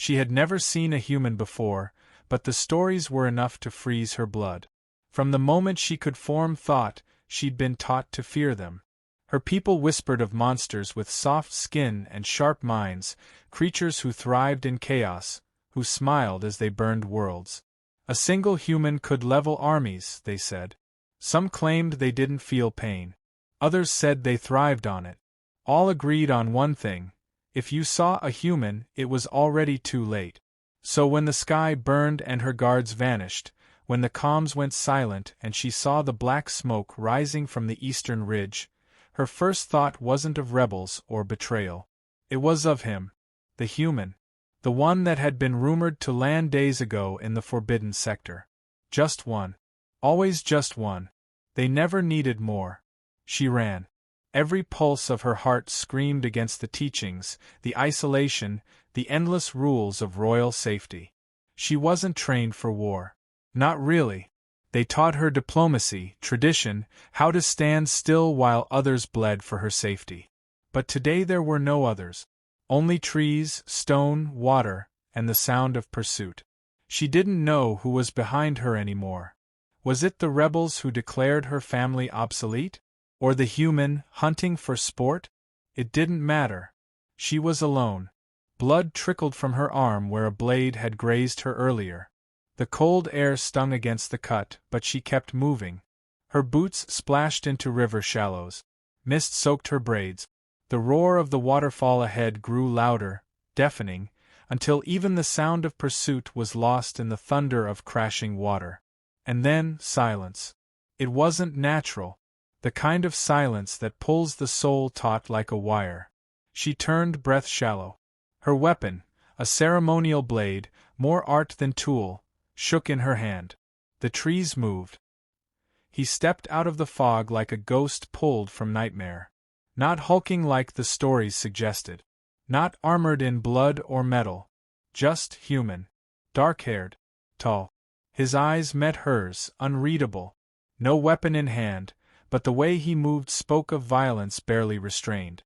She had never seen a human before, but the stories were enough to freeze her blood. From the moment she could form thought, she'd been taught to fear them. Her people whispered of monsters with soft skin and sharp minds, creatures who thrived in chaos, who smiled as they burned worlds. A single human could level armies, they said. Some claimed they didn't feel pain. Others said they thrived on it. All agreed on one thing: if you saw a human, it was already too late. So when the sky burned and her guards vanished, when the comms went silent and she saw the black smoke rising from the eastern ridge, her first thought wasn't of rebels or betrayal. It was of him, the human, the one that had been rumored to land days ago in the forbidden sector. Just one. Always just one. They never needed more. She ran. Every pulse of her heart screamed against the teachings, the isolation, the endless rules of royal safety. She wasn't trained for war. Not really. They taught her diplomacy, tradition, how to stand still while others bled for her safety. But today there were no others. Only trees, stone, water, and the sound of pursuit. She didn't know who was behind her anymore. Was it the rebels who declared her family obsolete? Or the human, hunting for sport? It didn't matter. She was alone. Blood trickled from her arm where a blade had grazed her earlier. The cold air stung against the cut, but she kept moving. Her boots splashed into river shallows. Mist soaked her braids. The roar of the waterfall ahead grew louder, deafening, until even the sound of pursuit was lost in the thunder of crashing water. And then, silence. It wasn't natural. The kind of silence that pulls the soul taut like a wire. She turned, breath shallow. Her weapon, a ceremonial blade, more art than tool, shook in her hand. The trees moved. He stepped out of the fog like a ghost pulled from nightmare. Not hulking like the stories suggested. Not armored in blood or metal. Just human. Dark-haired. Tall. His eyes met hers, unreadable. No weapon in hand, but the way he moved spoke of violence barely restrained.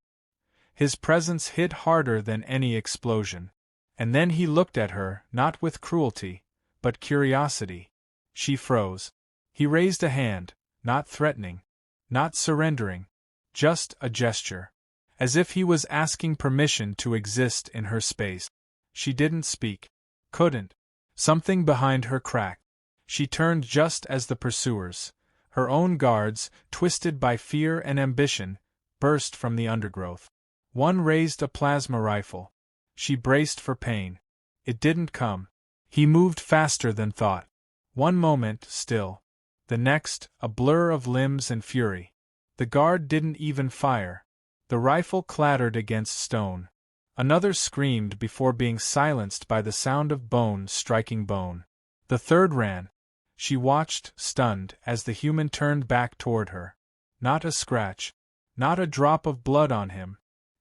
His presence hit harder than any explosion. And then he looked at her, not with cruelty, but curiosity. She froze. He raised a hand, not threatening, not surrendering, just a gesture. As if he was asking permission to exist in her space. She didn't speak. Couldn't. Something behind her cracked. She turned just as the pursuers, her own guards, twisted by fear and ambition, burst from the undergrowth. One raised a plasma rifle. She braced for pain. It didn't come. He moved faster than thought. One moment, still. The next, a blur of limbs and fury. The guard didn't even fire. The rifle clattered against stone. Another screamed before being silenced by the sound of bone striking bone. The third ran. She watched, stunned, as the human turned back toward her. Not a scratch. Not a drop of blood on him.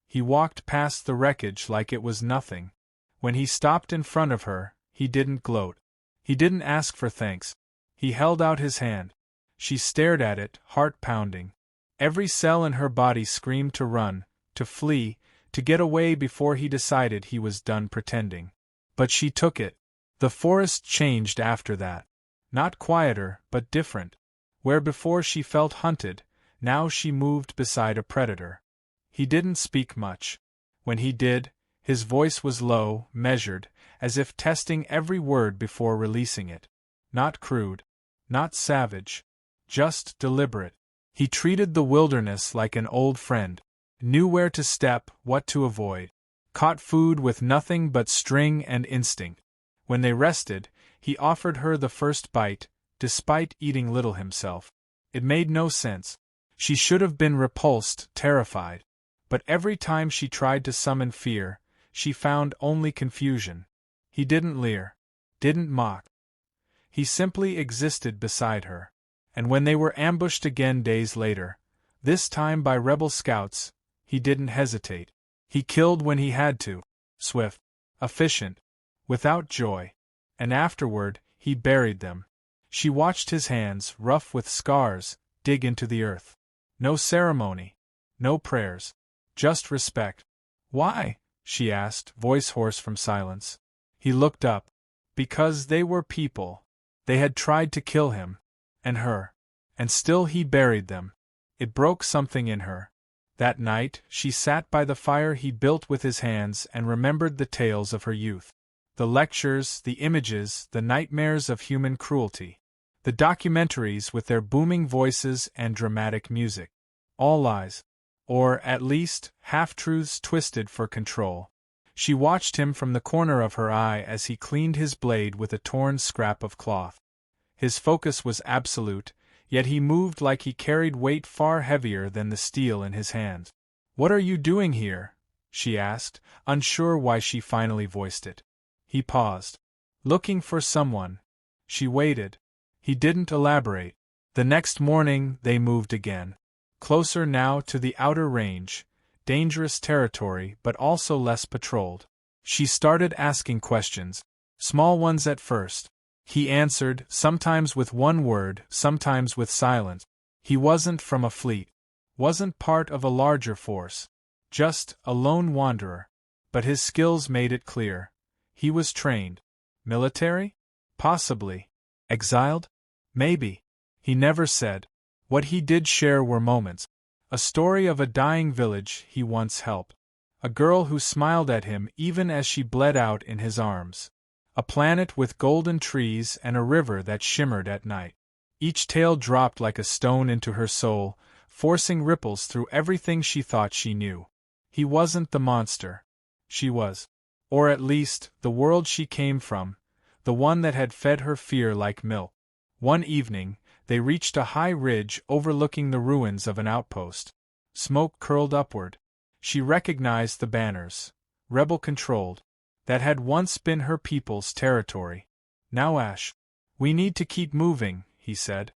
He walked past the wreckage like it was nothing. When he stopped in front of her, he didn't gloat. He didn't ask for thanks. He held out his hand. She stared at it, heart pounding. Every cell in her body screamed to run, to flee, to get away before he decided he was done pretending. But she took it. The forest changed after that. Not quieter, but different. Where before she felt hunted, now she moved beside a predator. He didn't speak much. When he did, his voice was low, measured, as if testing every word before releasing it. Not crude. Not savage. Just deliberate. He treated the wilderness like an old friend. Knew where to step, what to avoid. Caught food with nothing but string and instinct. When they rested, he offered her the first bite, despite eating little himself. It made no sense. She should have been repulsed, terrified. But every time she tried to summon fear, she found only confusion. He didn't leer. Didn't mock. He simply existed beside her. And when they were ambushed again days later, this time by rebel scouts, he didn't hesitate. He killed when he had to. Swift. Efficient. Without joy. And afterward, he buried them. She watched his hands, rough with scars, dig into the earth. No ceremony. No prayers. Just respect. Why? She asked, voice hoarse from silence. He looked up. Because they were people. They had tried to kill him. And her. And still he buried them. It broke something in her. That night, she sat by the fire he built with his hands and remembered the tales of her youth. The lectures, the images, the nightmares of human cruelty. The documentaries with their booming voices and dramatic music. All lies. Or, at least, half-truths twisted for control. She watched him from the corner of her eye as he cleaned his blade with a torn scrap of cloth. His focus was absolute, yet he moved like he carried weight far heavier than the steel in his hand. "What are you doing here?" she asked, unsure why she finally voiced it. He paused. "Looking for someone." She waited. He didn't elaborate. The next morning they moved again. Closer now to the outer range, dangerous territory but also less patrolled. She started asking questions, small ones at first. He answered, sometimes with one word, sometimes with silence. He wasn't from a fleet. Wasn't part of a larger force. Just a lone wanderer. But his skills made it clear. He was trained. Military? Possibly. Exiled? Maybe. He never said. What he did share were moments. A story of a dying village he once helped. A girl who smiled at him even as she bled out in his arms. A planet with golden trees and a river that shimmered at night. Each tale dropped like a stone into her soul, forcing ripples through everything she thought she knew. He wasn't the monster. She was. Or at least, the world she came from, the one that had fed her fear like milk. One evening, they reached a high ridge overlooking the ruins of an outpost. Smoke curled upward. She recognized the banners, rebel-controlled, that had once been her people's territory. "Now, Ash. We need to keep moving," he said.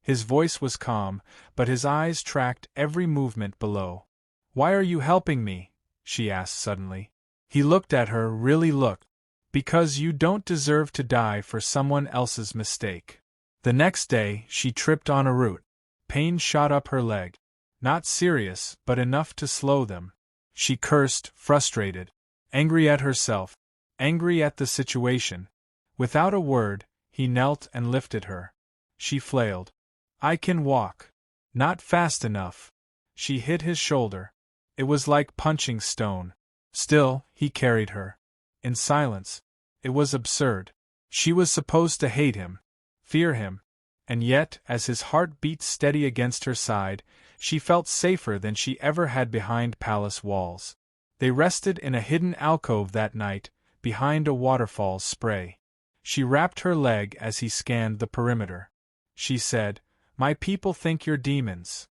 His voice was calm, but his eyes tracked every movement below. "Why are you helping me?" she asked suddenly. He looked at her, really looked. "Because you don't deserve to die for someone else's mistake." The next day, she tripped on a root. Pain shot up her leg. Not serious, but enough to slow them. She cursed, frustrated. Angry at herself. Angry at the situation. Without a word, he knelt and lifted her. She flailed. "I can walk." "Not fast enough." She hit his shoulder. It was like punching stone. Still, he carried her. In silence. It was absurd. She was supposed to hate him. Fear him. And yet, as his heart beat steady against her side, she felt safer than she ever had behind palace walls. They rested in a hidden alcove that night, behind a waterfall's spray. She wrapped her leg as he scanned the perimeter. She said, "My people think you're demons."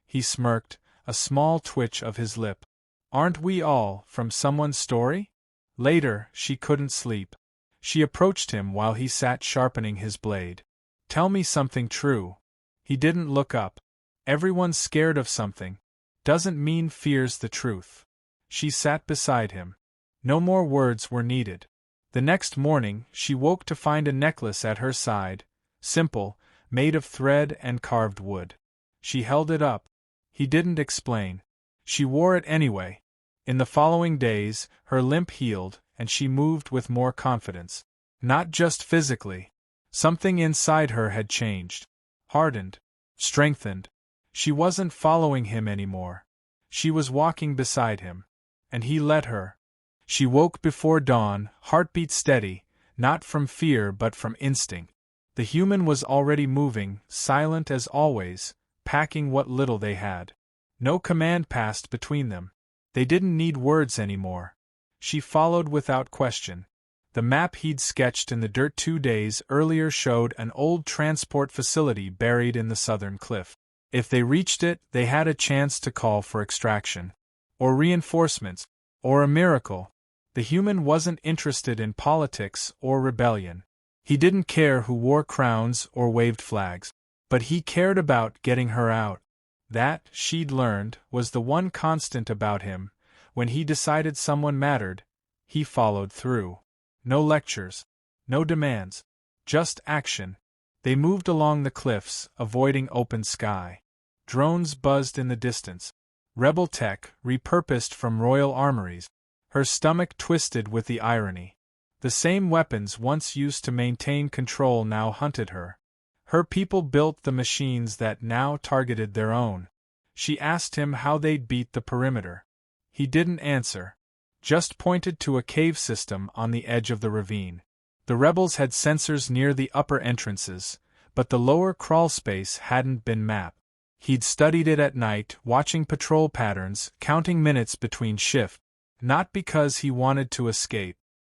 He smirked, a small twitch of his lip. "Aren't we all from someone's story?" Later, she couldn't sleep. She approached him while he sat sharpening his blade. "Tell me something true." He didn't look up. "Everyone's scared of something. Doesn't mean fears the truth." She sat beside him. No more words were needed. The next morning, she woke to find a necklace at her side, simple, made of thread and carved wood. She held it up. He didn't explain. She wore it anyway. In the following days, her limp healed, and she moved with more confidence. Not just physically. Something inside her had changed. Hardened. Strengthened. She wasn't following him anymore. She was walking beside him. And he let her. She woke before dawn, heartbeat steady, not from fear but from instinct. The human was already moving, silent as always, packing what little they had. No command passed between them. They didn't need words anymore. She followed without question. The map he'd sketched in the dirt 2 days earlier showed an old transport facility buried in the southern cliff. If they reached it, they had a chance to call for extraction. Or reinforcements. Or a miracle. The human wasn't interested in politics or rebellion. He didn't care who wore crowns or waved flags. But he cared about getting her out. That, she'd learned, was the one constant about him. When he decided someone mattered, he followed through. No lectures. No demands. Just action. They moved along the cliffs, avoiding open sky. Drones buzzed in the distance. Rebel tech, repurposed from royal armories. Her stomach twisted with the irony. The same weapons once used to maintain control now hunted her. Her people built the machines that now targeted their own. She asked him how they'd beat the perimeter. He didn't answer. Just pointed to a cave system on the edge of the ravine. The rebels had sensors near the upper entrances, but the lower crawl space hadn't been mapped. He'd studied it at night, watching patrol patterns, counting minutes between shifts, not because he wanted to escape,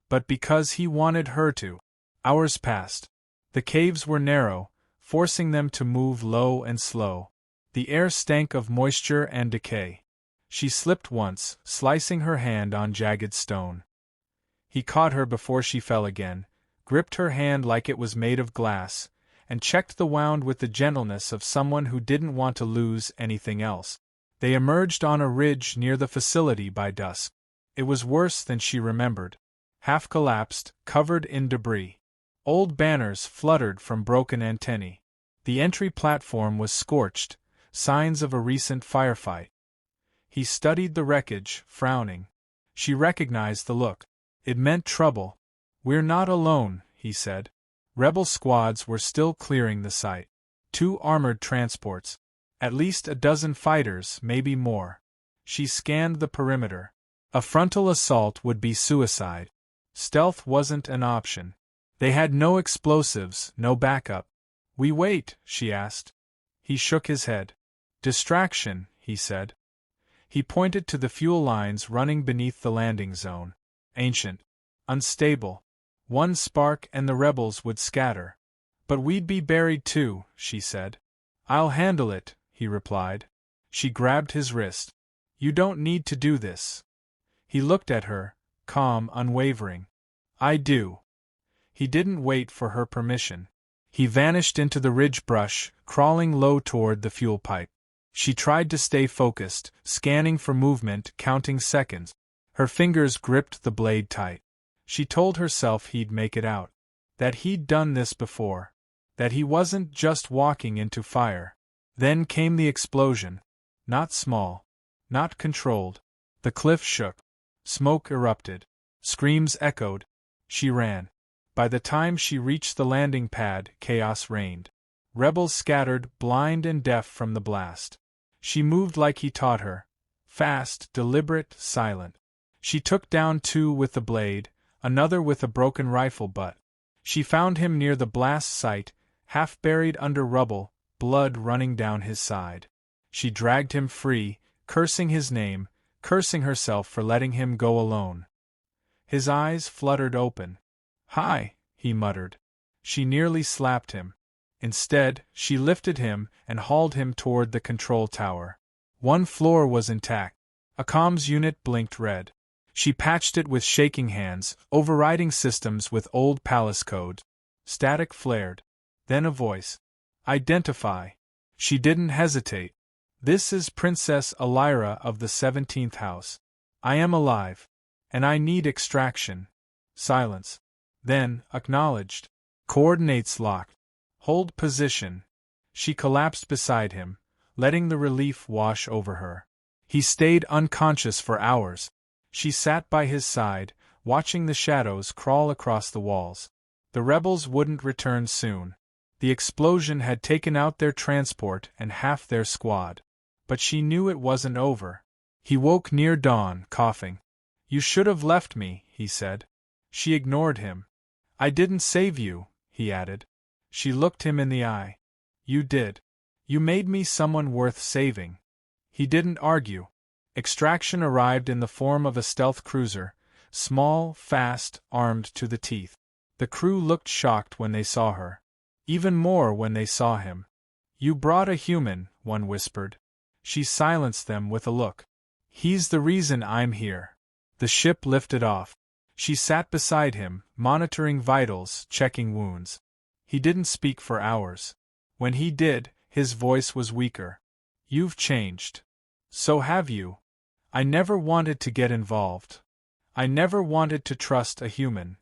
but because he wanted her to. Hours passed. The caves were narrow, forcing them to move low and slow. The air stank of moisture and decay. She slipped once, slicing her hand on jagged stone. He caught her before she fell again, gripped her hand like it was made of glass, and checked the wound with the gentleness of someone who didn't want to lose anything else. They emerged on a ridge near the facility by dusk. It was worse than she remembered. Half collapsed, covered in debris. Old banners fluttered from broken antennae. The entry platform was scorched, signs of a recent firefight. He studied the wreckage, frowning. She recognized the look. It meant trouble. "We're not alone," he said. Rebel squads were still clearing the site. 2 armored transports. At least a dozen fighters, maybe more. She scanned the perimeter. A frontal assault would be suicide. Stealth wasn't an option. They had no explosives, no backup. "We wait?" she asked. He shook his head. "Distraction," he said. He pointed to the fuel lines running beneath the landing zone. Ancient. Unstable. One spark and the rebels would scatter. "But we'd be buried too," she said. "I'll handle it," he replied. She grabbed his wrist. "You don't need to do this." He looked at her, calm, unwavering. "I do." He didn't wait for her permission. He vanished into the ridge brush, crawling low toward the fuel pipe. She tried to stay focused, scanning for movement, counting seconds. Her fingers gripped the blade tight. She told herself he'd make it out. That he'd done this before. That he wasn't just walking into fire. Then came the explosion. Not small. Not controlled. The cliff shook. Smoke erupted. Screams echoed. She ran. By the time she reached the landing pad, chaos reigned. Rebels scattered, blind and deaf from the blast. She moved like he taught her. Fast, deliberate, silent. She took down 2 with the blade, another with a broken rifle butt. She found him near the blast site, half buried under rubble, blood running down his side. She dragged him free, cursing his name, cursing herself for letting him go alone. His eyes fluttered open. "Hi," he muttered. She nearly slapped him. Instead, she lifted him and hauled him toward the control tower. One floor was intact. A comms unit blinked red. She patched it with shaking hands, overriding systems with old palace codes. Static flared. Then a voice. "Identify." She didn't hesitate. "This is Princess Elira of the 17th House. I am alive. And I need extraction." Silence. Then, acknowledged. "Coordinates locked. Hold position." She collapsed beside him, letting the relief wash over her. He stayed unconscious for hours. She sat by his side, watching the shadows crawl across the walls. The rebels wouldn't return soon. The explosion had taken out their transport and half their squad. But she knew it wasn't over. He woke near dawn, coughing. "You should have left me," he said. She ignored him. "I didn't save you," he added. She looked him in the eye. "You did. You made me someone worth saving." He didn't argue. Extraction arrived in the form of a stealth cruiser, small, fast, armed to the teeth. The crew looked shocked when they saw her. Even more when they saw him. "You brought a human," one whispered. She silenced them with a look. "He's the reason I'm here." The ship lifted off. She sat beside him, monitoring vitals, checking wounds. He didn't speak for hours. When he did, his voice was weaker. "You've changed. So have you. I never wanted to get involved. I never wanted to trust a human."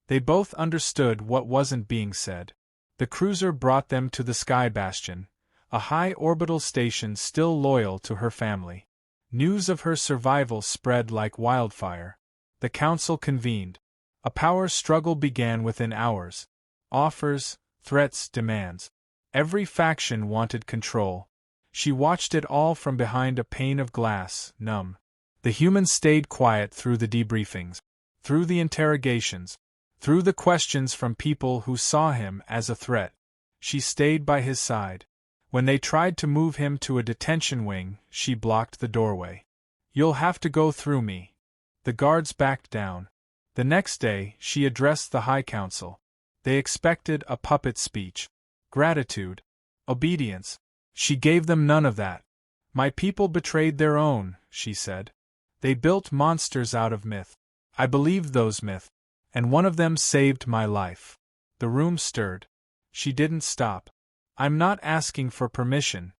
They both understood what wasn't being said. The cruiser brought them to the Sky Bastion, a high orbital station still loyal to her family. News of her survival spread like wildfire. The council convened. A power struggle began within hours. Offers, threats, demands. Every faction wanted control. She watched it all from behind a pane of glass, numb. The humans stayed quiet through the debriefings, through the interrogations, through the questions from people who saw him as a threat. She stayed by his side. When they tried to move him to a detention wing, she blocked the doorway. "You'll have to go through me." The guards backed down. The next day, she addressed the High Council. They expected a puppet speech. Gratitude. Obedience. She gave them none of that. "My people betrayed their own," she said. "They built monsters out of myth. I believed those myths, and one of them saved my life." The room stirred. She didn't stop. "I'm not asking for permission.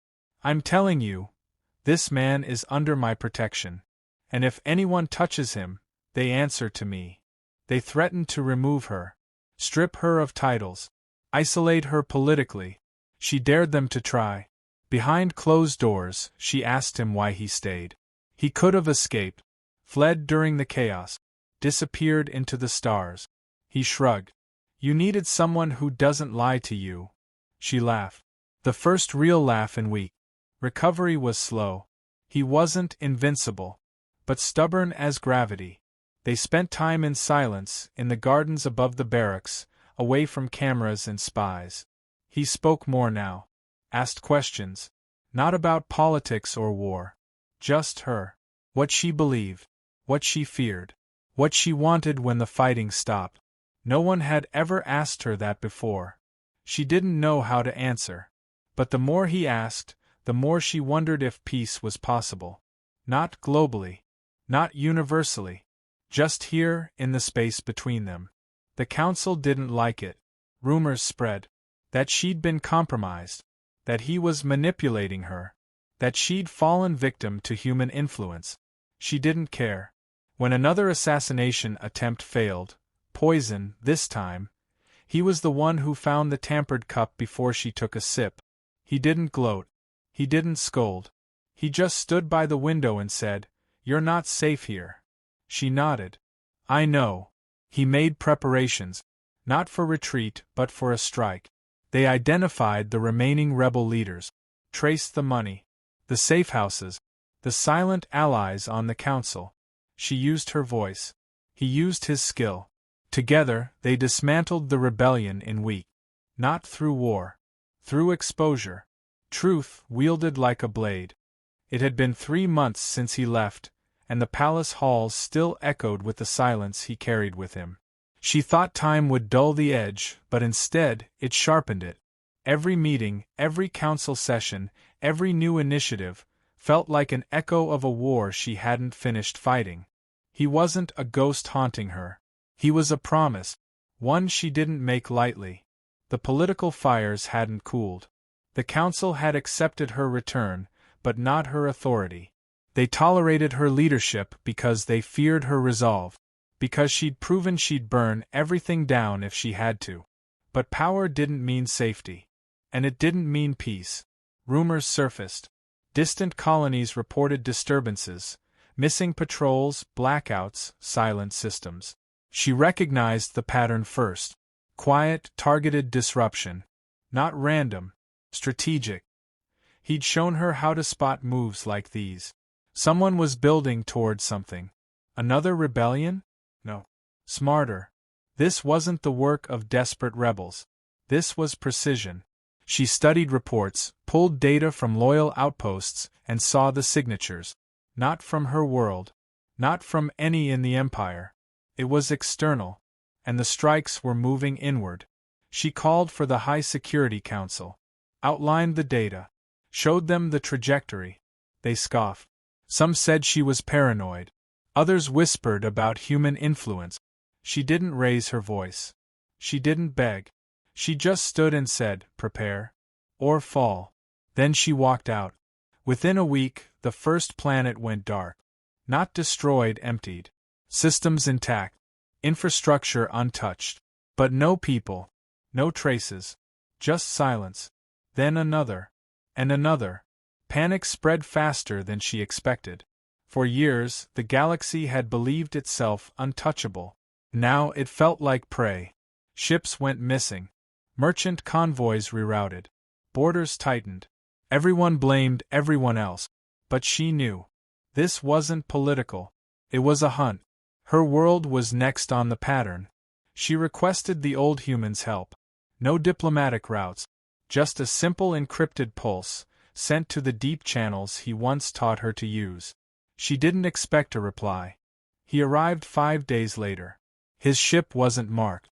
I'm telling you, this man is under my protection. And if anyone touches him, they answer to me." They threatened to remove her, strip her of titles, isolate her politically. She dared them to try. Behind closed doors, she asked him why he stayed. He could have escaped, fled during the chaos, disappeared into the stars. He shrugged. "You needed someone who doesn't lie to you." She laughed. The first real laugh in weeks. Recovery was slow. He wasn't invincible, but stubborn as gravity. They spent time in silence, in the gardens above the barracks, away from cameras and spies. He spoke more now. Asked questions. Not about politics or war. Just her. What she believed. What she feared. What she wanted when the fighting stopped. No one had ever asked her that before. She didn't know how to answer. But the more he asked, the more she wondered if peace was possible. Not globally. Not universally. Just here, in the space between them. The council didn't like it. Rumors spread. That she'd been compromised. That he was manipulating her. That she'd fallen victim to human influence. She didn't care. When another assassination attempt failed, poison, this time, he was the one who found the tampered cup before she took a sip. He didn't gloat. He didn't scold. He just stood by the window and said, "You're not safe here." She nodded. "I know." He made preparations, not for retreat but for a strike. They identified the remaining rebel leaders, traced the money, the safe houses, the silent allies on the council. She used her voice. He used his skill. Together, they dismantled the rebellion in weeks. Not through war. Through exposure. Truth wielded like a blade. It had been 3 months since he left, and the palace halls still echoed with the silence he carried with him. She thought time would dull the edge, but instead, it sharpened it. Every meeting, every council session, every new initiative, felt like an echo of a war she hadn't finished fighting. He wasn't a ghost haunting her. He was a promise, one she didn't make lightly. The political fires hadn't cooled. The council had accepted her return, but not her authority. They tolerated her leadership because they feared her resolve, because she'd proven she'd burn everything down if she had to. But power didn't mean safety. And it didn't mean peace. Rumors surfaced. Distant colonies reported disturbances, missing patrols, blackouts, silent systems. She recognized the pattern first. Quiet, targeted disruption. Not random. Strategic. He'd shown her how to spot moves like these. Someone was building toward something. Another rebellion? No. Smarter. This wasn't the work of desperate rebels. This was precision. She studied reports, pulled data from loyal outposts, and saw the signatures. Not from her world. Not from any in the Empire. It was external. And the strikes were moving inward. She called for the High Security Council. Outlined the data. Showed them the trajectory. They scoffed. Some said she was paranoid. Others whispered about human influence. She didn't raise her voice. She didn't beg. She just stood and said, "Prepare. Or fall." Then she walked out. Within a week, the first planet went dark. Not destroyed, emptied. Systems intact. Infrastructure untouched. But no people. No traces. Just silence. Then another. And another. Panic spread faster than she expected. For years, the galaxy had believed itself untouchable. Now it felt like prey. Ships went missing. Merchant convoys rerouted. Borders tightened. Everyone blamed everyone else. But she knew. This wasn't political. It was a hunt. Her world was next on the pattern. She requested the old human's help. No diplomatic routes. Just a simple encrypted pulse, sent to the deep channels he once taught her to use. She didn't expect a reply. He arrived 5 days later. His ship wasn't marked.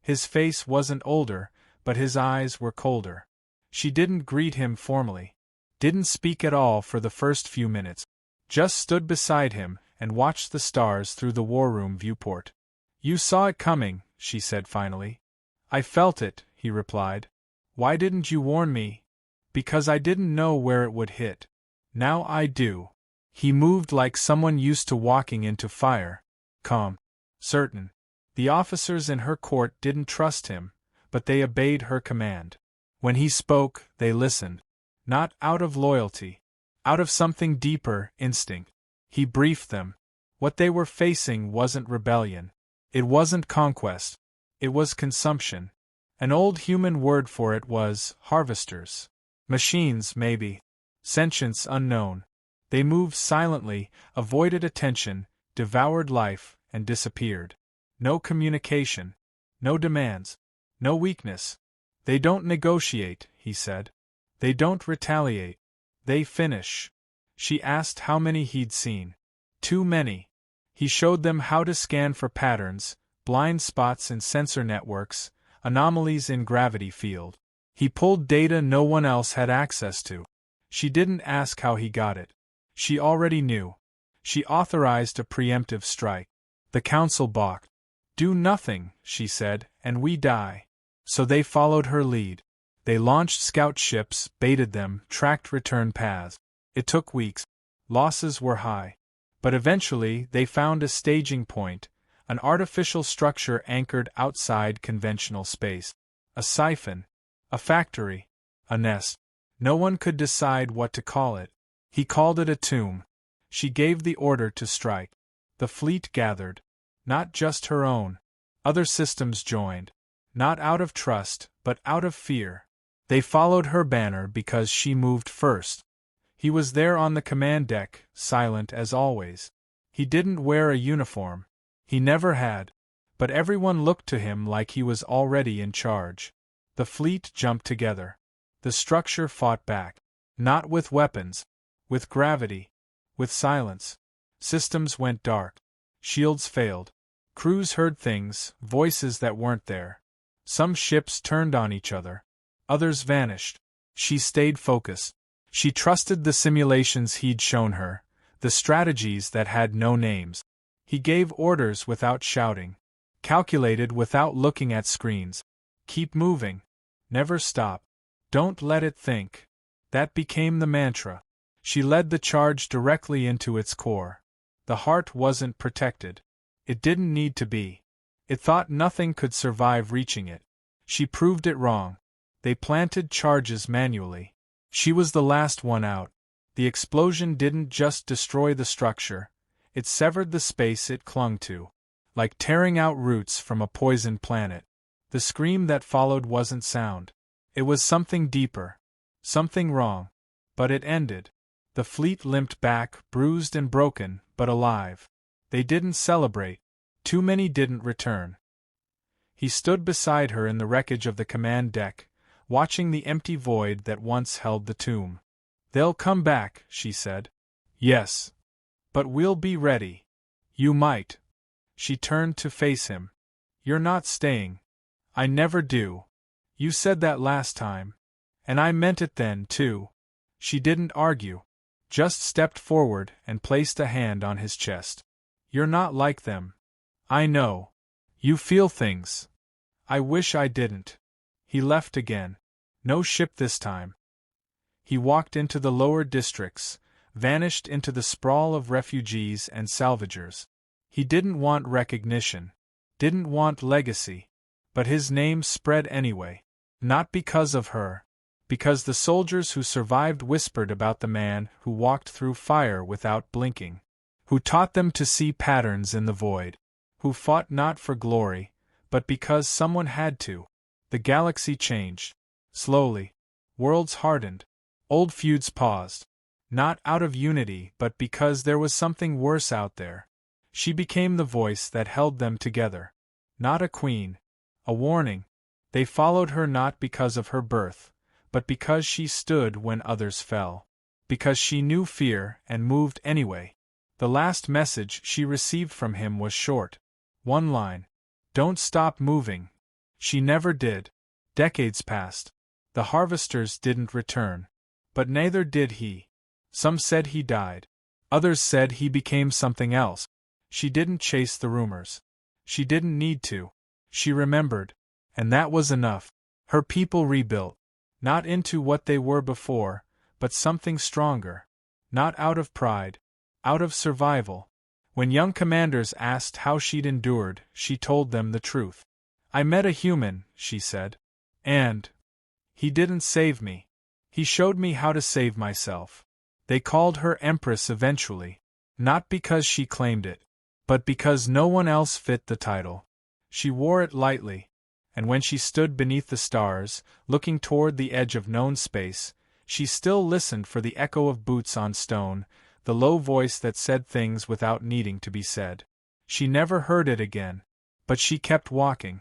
His face wasn't older, but his eyes were colder. She didn't greet him formally. Didn't speak at all for the first few minutes. Just stood beside him and watched the stars through the war room viewport. "You saw it coming," she said finally. "I felt it," he replied. "Why didn't you warn me?" "Because I didn't know where it would hit. Now I do." He moved like someone used to walking into fire. Calm. Certain. The officers in her court didn't trust him, but they obeyed her command. When he spoke, they listened. Not out of loyalty. Out of something deeper, instinct. He briefed them. What they were facing wasn't rebellion. It wasn't conquest. It was consumption. An old human word for it was harvesters. Machines, maybe. Sentience unknown. They moved silently, avoided attention, devoured life, and disappeared. No communication. No demands. No weakness. "They don't negotiate," he said. "They don't retaliate. They finish." She asked how many he'd seen. Too many. He showed them how to scan for patterns, blind spots in sensor networks, anomalies in gravity field. He pulled data no one else had access to. She didn't ask how he got it. She already knew. She authorized a preemptive strike. The council balked. "Do nothing," she said, "and we die." So they followed her lead. They launched scout ships, baited them, tracked return paths. It took weeks. Losses were high. But eventually they found a staging point, an artificial structure anchored outside conventional space. A siphon. A factory. A nest. No one could decide what to call it. He called it a tomb. She gave the order to strike. The fleet gathered. Not just her own. Other systems joined. Not out of trust, but out of fear. They followed her banner because she moved first. He was there on the command deck, silent as always. He didn't wear a uniform. He never had. But everyone looked to him like he was already in charge. The fleet jumped together. The structure fought back. Not with weapons. With gravity. With silence. Systems went dark. Shields failed. Crews heard things, voices that weren't there. Some ships turned on each other. Others vanished. She stayed focused. She trusted the simulations he'd shown her, the strategies that had no names. He gave orders without shouting. Calculated without looking at screens. Keep moving. Never stop. Don't let it think. That became the mantra. She led the charge directly into its core. The heart wasn't protected. It didn't need to be. It thought nothing could survive reaching it. She proved it wrong. They planted charges manually. She was the last one out. The explosion didn't just destroy the structure, it severed the space it clung to. Like tearing out roots from a poisoned planet. The scream that followed wasn't sound. It was something deeper. Something wrong. But it ended. The fleet limped back, bruised and broken, but alive. They didn't celebrate. Too many didn't return. He stood beside her in the wreckage of the command deck, watching the empty void that once held the tomb. "They'll come back," she said. "Yes. But we'll be ready." "You might." She turned to face him. "You're not staying." "I never do. You said that last time. And I meant it then, too." She didn't argue. Just stepped forward and placed a hand on his chest. "You're not like them. I know. You feel things. I wish I didn't." He left again. No ship this time. He walked into the lower districts, vanished into the sprawl of refugees and salvagers. He didn't want recognition. Didn't want legacy. But his name spread anyway. Not because of her. Because the soldiers who survived whispered about the man who walked through fire without blinking. Who taught them to see patterns in the void. who fought not for glory, but because someone had to. The galaxy changed. Slowly. Worlds hardened. Old feuds paused. Not out of unity, but because there was something worse out there. She became the voice that held them together. Not a queen. A warning. They followed her not because of her birth, but because she stood when others fell. Because she knew fear and moved anyway. The last message she received from him was short. One line. Don't stop moving. She never did. Decades passed. The harvesters didn't return. But neither did he. Some said he died. Others said he became something else. She didn't chase the rumors. She didn't need to. She remembered. And that was enough. Her people rebuilt. Not into what they were before, but something stronger. Not out of pride. Out of survival. When young commanders asked how she'd endured, she told them the truth. I met a human, she said. And he didn't save me. He showed me how to save myself. They called her Empress eventually. Not because she claimed it, but because no one else fit the title. She wore it lightly. And when she stood beneath the stars, looking toward the edge of known space, she still listened for the echo of boots on stone, the low voice that said things without needing to be said. She never heard it again. But she kept walking.